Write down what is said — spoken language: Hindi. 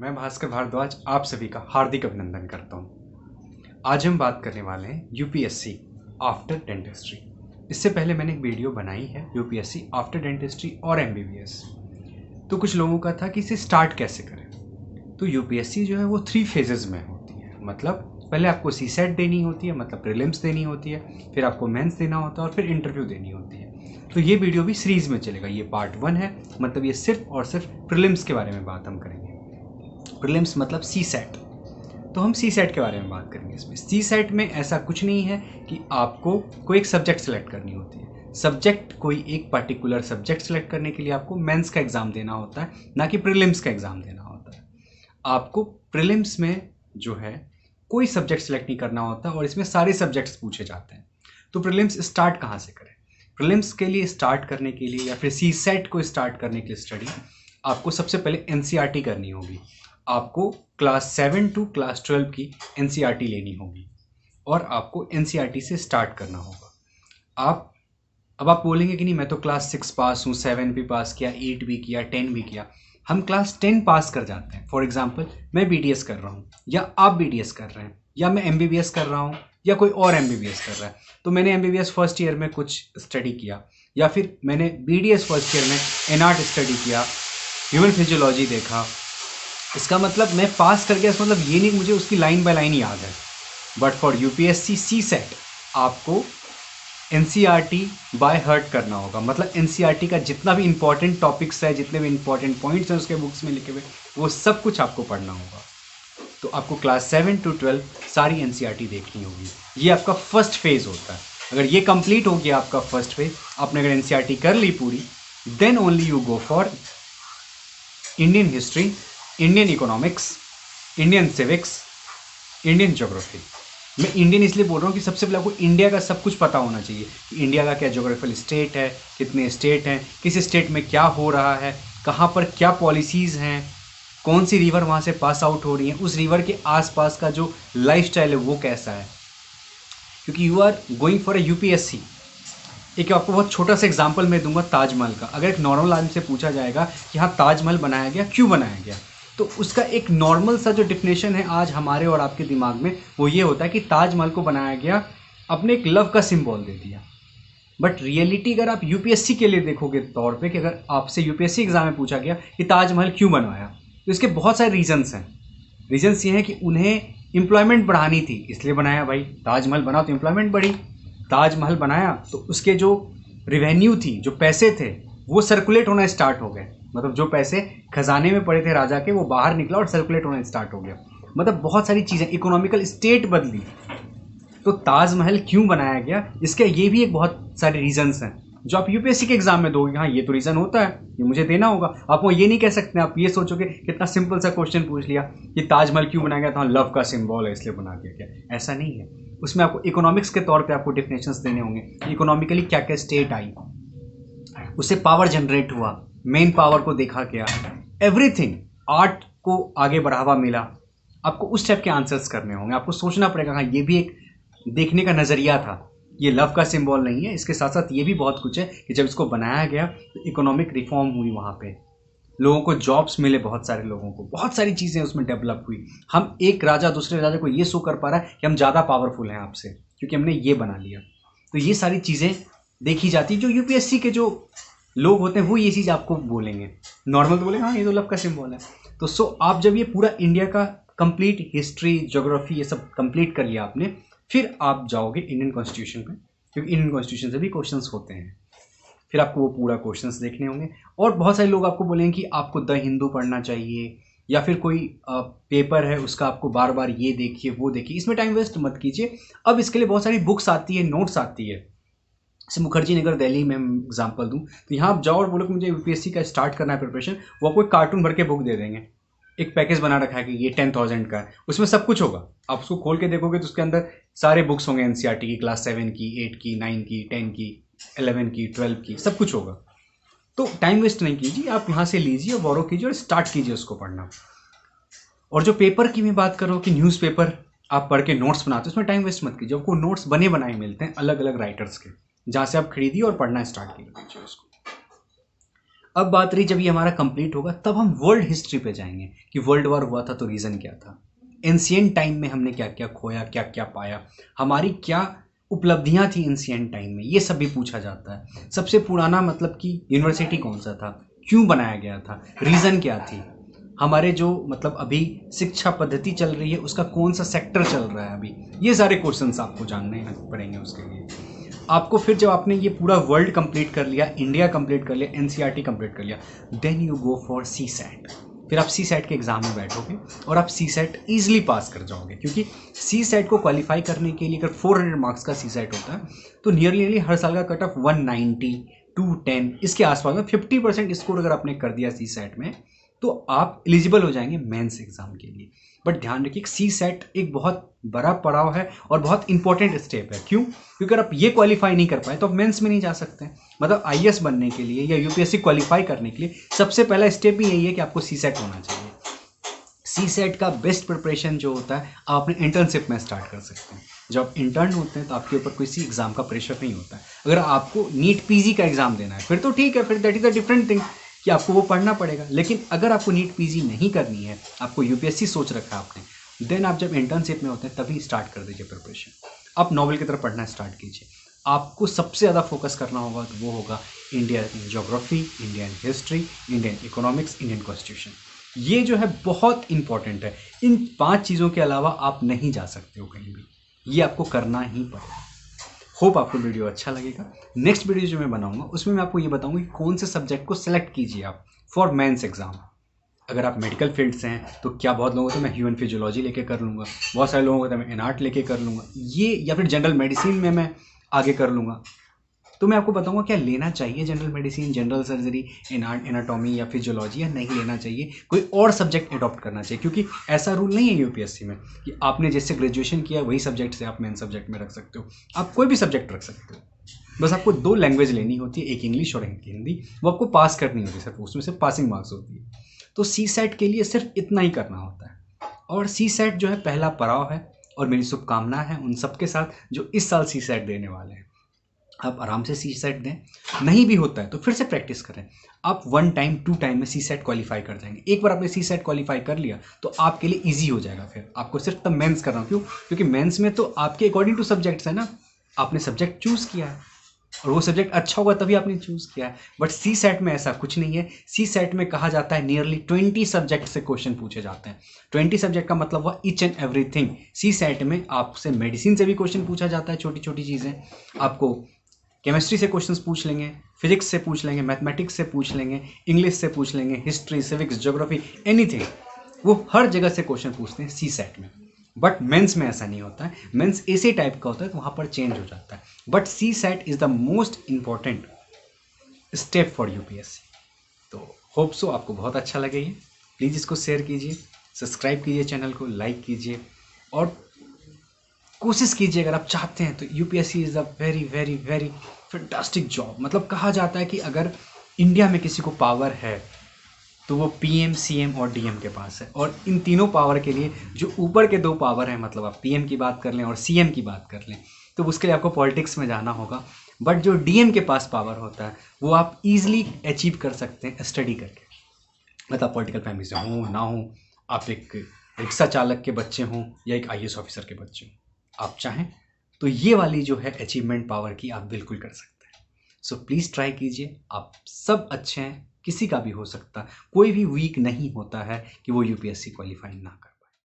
मैं भास्कर भारद्वाज आप सभी का हार्दिक अभिनंदन करता हूँ। आज हम बात करने वाले हैं यूपीएससी आफ्टर डेंटिस्ट्री। इससे पहले मैंने एक वीडियो बनाई है यूपीएससी आफ्टर डेंटिस्ट्री और एमबीबीएस। तो कुछ लोगों का था कि इसे स्टार्ट कैसे करें। तो यूपीएससी जो है वो 3 फेजेस में होती है। मतलब पहले आपको सीसेट देनी होती है, मतलब प्रीलिम्स देनी होती है, फिर आपको मेंस देना होता है और फिर इंटरव्यू देनी होती है। तो ये वीडियो भी सीरीज में चलेगा। ये पार्ट 1 है, मतलब ये सिर्फ और सिर्फ प्रीलिम्स के बारे में बात हम करेंगे। प्रीलिम्स मतलब सी सेट। तो हम सी सेट के बारे में बात करेंगे। इसमें सी सेट में ऐसा कुछ नहीं है कि आपको कोई एक सब्जेक्ट सेलेक्ट करनी होती है। सब्जेक्ट कोई एक पर्टिकुलर सब्जेक्ट सेलेक्ट करने के लिए आपको मेंस का एग्ज़ाम देना होता है, ना कि प्रीलिम्स का एग्ज़ाम देना होता है। आपको प्रीलिम्स में जो है कोई सब्जेक्ट सेलेक्ट नहीं करना होता और इसमें सारे सब्जेक्ट्स पूछे जाते हैं। तो प्रीलिम्स स्टार्ट कहाँ से करें? प्रीलिम्स के लिए स्टार्ट करने के लिए या फिर सी सेट को स्टार्ट करने के लिए स्टडी आपको सबसे पहले एनसीईआरटी करनी होगी। आपको क्लास 7 टू क्लास 12 की एनसीईआरटी लेनी होगी और आपको एनसीईआरटी से स्टार्ट करना होगा। अब आप बोलेंगे कि नहीं, मैं तो क्लास 6 पास हूँ, 7 भी पास किया, 8 भी किया, 10 भी किया। हम क्लास 10 पास कर जाते हैं। फॉर एग्जाम्पल मैं बीडीएस कर रहा हूँ या आप बीडीएस कर रहे हैं या मैं एमबीबीएस कर रहा हूँ या कोई और एमबीबीएस कर रहा है। तो मैंने एमबीबीएस फर्स्ट ईयर में कुछ स्टडी किया या फिर मैंने बीडीएस फर्स्ट ईयर में एनआर्ट स्टडी किया, ह्यूमन फिजियोलॉजी देखा। इसका मतलब मैं पास कर गया, इसका मतलब ये नहीं मुझे उसकी लाइन बाय लाइन याद है। But for UPSC CSAT आपको एनसीईआरटी बाय हार्ट करना होगा। मतलब एनसीईआरटी का जितना भी इंपॉर्टेंट टॉपिक्स है, जितने भी इंपॉर्टेंट पॉइंट्स हैं उसके बुक्स में लिखे हुए, वो सब कुछ आपको पढ़ना होगा। तो आपको क्लास 7 टू 12 सारी एनसीईआरटी देखनी होगी। ये आपका फर्स्ट फेज होता है। अगर ये कंप्लीट हो गया आपका फर्स्ट फेज, आपने अगर एनसीईआरटी कर ली पूरी, then only you go for Indian history, Indian economics, Indian civics, Indian geography. मैं इंडियन इसलिए बोल रहा हूँ कि सबसे पहले आपको इंडिया का सब कुछ पता होना चाहिए कि इंडिया का क्या ज्योग्राफिकल स्टेट है, कितने स्टेट हैं, किस स्टेट में क्या हो रहा है, कहाँ पर क्या पॉलिसीज़ हैं, कौन सी रिवर वहाँ से पास आउट हो रही है, उस रिवर के आसपास का जो लाइफस्टाइल है वो कैसा है। क्योंकि you are going for a UPSC. एक आपको बहुत छोटा सा एग्जाम्पल मैं दूंगा ताजमहल का। अगर एक नॉर्मल आदमी से पूछा जाएगा कि हाँ ताजमहल बनाया गया, क्यों बनाया गया, तो उसका एक नॉर्मल सा जो डिफिनेशन है आज हमारे और आपके दिमाग में वो ये होता है कि ताजमहल को बनाया गया, अपने एक लव का सिंबल दे दिया। बट रियलिटी अगर आप यूपीएससी के लिए देखोगे तौर पे कि अगर आपसे यूपीएससी एग्जाम में पूछा गया कि ताजमहल क्यों बनवाया, तो इसके बहुत सारे रीजंस हैं। रीजंस ये हैं कि उन्हें एम्प्लॉयमेंट बढ़ानी थी, इसलिए बनाया। भाई ताजमहल बना तो एम्प्लॉयमेंट बढ़ी। ताजमहल बनाया तो उसके जो रिवेन्यू थी, जो पैसे थे, वो सर्कुलेट होना स्टार्ट हो गए। मतलब जो पैसे खजाने में पड़े थे राजा के, वो बाहर निकला और सर्कुलेट होना स्टार्ट हो गया। मतलब बहुत सारी चीज़ें, इकोनॉमिकल स्टेट बदली। तो ताजमहल क्यों बनाया गया, इसके ये भी एक बहुत सारे रीजंस हैं जो आप यूपीएससी के एग्जाम में दोगे। हाँ ये तो रीज़न होता है, ये मुझे देना होगा। आपको ये नहीं कह सकते, आप ये सोचोगे कितना सिंपल सा क्वेश्चन पूछ लिया कि ताजमहल क्यों बनाया गया, तो लव का सिंबल है इसलिए बना दिया क्या। ऐसा नहीं है। उसमें आपको इकोनॉमिक्स के तौर पे आपको डिफिनेशंस देने होंगे, इकोनॉमिकली क्या क्या स्टेट आई, उससे पावर जनरेट हुआ, मेन पावर को देखा गया, एवरीथिंग, आर्ट को आगे बढ़ावा मिला। आपको उस टाइप के आंसर्स करने होंगे। आपको सोचना पड़ेगा हाँ ये भी एक देखने का नज़रिया था, ये लव का सिंबल नहीं है। इसके साथ साथ ये भी बहुत कुछ है कि जब इसको बनाया गया तो इकोनॉमिक रिफॉर्म हुई, वहाँ पे लोगों को जॉब्स मिले, बहुत सारे लोगों को, बहुत सारी चीज़ें उसमें डेवलप हुई। हम एक राजा दूसरे राजा को ये शो कर पा रहा है कि हम ज़्यादा पावरफुल हैं आपसे, क्योंकि हमने ये बना लिया। तो ये सारी चीज़ें देखी जाती। जो यूपीएससी के जो लोग होते हैं वो ये चीज़ आपको बोलेंगे। नॉर्मल तो बोलेंगे हाँ ये तो लव का सिंबल है। तो सो आप जब ये पूरा इंडिया का कंप्लीट हिस्ट्री, ज्योग्राफी, ये सब कंप्लीट कर लिया आपने, फिर आप जाओगे इंडियन कॉन्स्टिट्यूशन पे, क्योंकि इंडियन कॉन्स्टिट्यूशन से भी क्वेश्चंस होते हैं। फिर आपको वो पूरा क्वेश्चंस देखने होंगे। और बहुत सारे लोग आपको बोलेंगे कि आपको द हिंदू पढ़ना चाहिए या फिर कोई पेपर है उसका आपको बार बार ये देखिए वो देखिए। इसमें टाइम वेस्ट मत कीजिए। अब इसके लिए बहुत सारी बुक्स आती है, नोट्स आती है। जैसे मुखर्जी नगर दिल्ली में एग्जाम्पल दूँ तो यहाँ आप जाओ और बोलो कि मुझे यूपीएससी का स्टार्ट करना है प्रिपरेशन, वो आपको एक कार्टून भर के बुक दे देंगे। एक पैकेज बना रखा है कि ये 10,000 का है, उसमें सब कुछ होगा। आप उसको खोल के देखोगे तो उसके अंदर सारे बुक्स होंगे एनसीईआरटी की, क्लास 7 की, 8 की, 9 की, 10 की, 11 की, 12 की, सब कुछ होगा। तो टाइम वेस्ट नहीं कीजिए, आप यहाँ से लीजिए और बोरो कीजिए और स्टार्ट कीजिए उसको पढ़ना। और जो पेपर की मैं बात कर रहा हूँ कि न्यूज़पेपर आप पढ़ के नोट्स बनाते हैं, उसमें टाइम वेस्ट मत कीजिए। आपको नोट्स बने बनाए मिलते हैं अलग अलग राइटर्स के, जहाँ से आप खरीदिए और पढ़ना स्टार्ट कीजिए उसको। अब बात रही जब ये हमारा कंप्लीट होगा तब हम वर्ल्ड हिस्ट्री पे जाएंगे कि वर्ल्ड वॉर हुआ था तो रीज़न क्या था, एंशियंट टाइम में हमने क्या क्या खोया, क्या क्या पाया, हमारी क्या उपलब्धियां थी एंशियंट टाइम में, ये सब भी पूछा जाता है। सबसे पुराना मतलब कि यूनिवर्सिटी कौन सा था, क्यों बनाया गया था, रीज़न क्या थी, हमारे जो मतलब अभी शिक्षा पद्धति चल रही है उसका कौन सा सेक्टर चल रहा है अभी, ये सारे क्वेश्चंस आपको जानने पड़ेंगे। उसके लिए आपको फिर जब आपने ये पूरा वर्ल्ड कंप्लीट कर लिया, इंडिया कंप्लीट कर लिया, एनसीईआरटी कंप्लीट कर लिया, then you go for CSAT. फिर आप सी सेट के एग्जाम में बैठोगे और आप सी सेट ईजिली पास कर जाओगे, क्योंकि सी सेट को क्वालिफाई करने के लिए अगर 400 मार्क्स का सी सेट होता है तो नियरली हर साल का कट ऑफ 190 210 इसके आसपास में 50% स्कोर अगर आपने कर दिया सी सेट में तो आप एलिजिबल हो जाएंगे मेंस एग्जाम के लिए। बट ध्यान रखिए सी सेट एक बहुत बड़ा पड़ाव है और बहुत इंपॉर्टेंट स्टेप है। क्यों? क्योंकि अगर आप ये क्वालिफाई नहीं कर पाए तो आप मेंस में नहीं जा सकते। मतलब आईएएस बनने के लिए या यूपीएससी क्वालिफाई करने के लिए सबसे पहला स्टेप ही यही है कि आपको सी सेट होना चाहिए। सी सेट का बेस्ट प्रिपरेशन जो होता है आप अपने इंटर्नशिप में स्टार्ट कर सकते हैं। जब आप इंटर्न होते हैं तो आपके ऊपर किसी एग्जाम का प्रेशर नहीं होता है। अगर आपको नीट पीजी का एग्जाम देना है फिर तो ठीक है, फिर that is a different thing कि आपको वो पढ़ना पड़ेगा। लेकिन अगर आपको नीट पीजी नहीं करनी है, आपको यूपीएससी सोच रखा है आपने, देन आप जब इंटर्नशिप में होते हैं तभी स्टार्ट कर दीजिए प्रिपरेशन। आप नॉवल की तरफ पढ़ना स्टार्ट कीजिए। आपको सबसे ज़्यादा फोकस करना होगा तो वो होगा Indian geography, Indian history, Indian economics, Indian constitution. ये जो है बहुत इंपॉर्टेंट है। इन 5 चीज़ों के अलावा आप नहीं जा सकते हो कहीं भी, ये आपको करना ही पड़ेगा। होप आपको वीडियो अच्छा लगेगा। नेक्स्ट वीडियो जो मैं बनाऊंगा उसमें मैं आपको ये बताऊंगा कि कौन से सब्जेक्ट को सिलेक्ट कीजिए आप फॉर मेंस एग्जाम। अगर आप मेडिकल फील्ड से हैं तो क्या बहुत लोगों को तो मैं ह्यूमन फिजियोलॉजी लेके कर लूँगा, बहुत सारे लोगों को तो मैं एनआर्ट लेके कर लूँगा ये, या फिर जनरल मेडिसिन में मैं आगे कर लूँगा। तो मैं आपको बताऊंगा क्या लेना चाहिए general medicine, general surgery, anatomy या फिजियोलॉजी, या नहीं लेना चाहिए, कोई और सब्जेक्ट अडॉप्ट करना चाहिए। क्योंकि ऐसा रूल नहीं है यूपीएससी में कि आपने जैसे ग्रेजुएशन किया वही सब्जेक्ट से आप मेन सब्जेक्ट में रख सकते हो। आप कोई भी सब्जेक्ट रख सकते हो, बस आपको 2 लैंग्वेज लेनी होती है, एक इंग्लिश और एक हिंदी। वो आपको पास करनी होती है, सिर्फ उसमें से पासिंग मार्क्स होती है। तो सी सेट के लिए सिर्फ इतना ही करना होता है। और सी सेट जो है पहला पड़ाव है और मेरी शुभकामना है उन सबके साथ जो इस साल सी सेट देने वाले हैं। आप आराम से सी सेट दें, नहीं भी होता है तो फिर से प्रैक्टिस करें। आप 1 टाइम 2 टाइम में सी सेट क्वालिफाई कर जाएंगे। एक बार आपने सी सेट क्वालिफाई कर लिया तो आपके लिए इजी हो जाएगा। फिर आपको सिर्फ तब मेंस करना। क्यों? क्योंकि मेंस में तो आपके अकॉर्डिंग टू सब्जेक्ट्स है ना, आपने सब्जेक्ट चूज किया है और वो सब्जेक्ट अच्छा होगा तभी आपने चूज किया है। बट सी सेट में ऐसा कुछ नहीं है। सी सेट में कहा जाता है नियरली 20 सब्जेक्ट से क्वेश्चन पूछे जाते हैं। 20 सब्जेक्ट का मतलब हुआ each and everything. CSAT में आपसे मेडिसिन से भी क्वेश्चन पूछा जाता है, छोटी छोटी चीज़ें। आपको केमिस्ट्री से क्वेश्चंस पूछ लेंगे, फिजिक्स से पूछ लेंगे, मैथमेटिक्स से पूछ लेंगे, इंग्लिश से पूछ लेंगे, हिस्ट्री, सिविक्स, ज्योग्राफी, एनीथिंग। वो हर जगह से क्वेश्चन पूछते हैं सी सेट में। बट मेंस में ऐसा नहीं होता है। मेंस इसी टाइप का होता है तो वहाँ पर चेंज हो जाता है। But CSAT is the most important step for UPSC. तो होप सो आपको बहुत अच्छा लगे ये। प्लीज़ इसको शेयर कीजिए, सब्सक्राइब कीजिए, चैनल को लाइक कीजिए और कोशिश कीजिए अगर आप चाहते हैं तो। UPSC is a very very very fantastic job. मतलब कहा जाता है कि अगर इंडिया में किसी को पावर है तो वो पीएम, सीएम और डीएम के पास है। और इन तीनों पावर के लिए जो ऊपर के 2 पावर हैं, मतलब आप पीएम की बात कर लें और सीएम की बात कर लें, तो उसके लिए आपको पॉलिटिक्स में जाना होगा। बट जो डीएम के पास पावर होता है वो आप ईजिली अचीव कर सकते हैं स्टडी करके। मतलब पॉलिटिकल फैमिली से हों ना हो, आप एक रिक्शा चालक के बच्चे हों या एक आईएएस ऑफिसर के बच्चे हों, आप चाहें तो ये वाली जो है अचीवमेंट पावर की आप बिल्कुल कर सकते हैं। सो प्लीज़ ट्राई कीजिए। आप सब अच्छे हैं, किसी का भी हो सकता है, कोई भी वीक नहीं होता है कि वो यूपीएससी क्वालिफाई ना कर।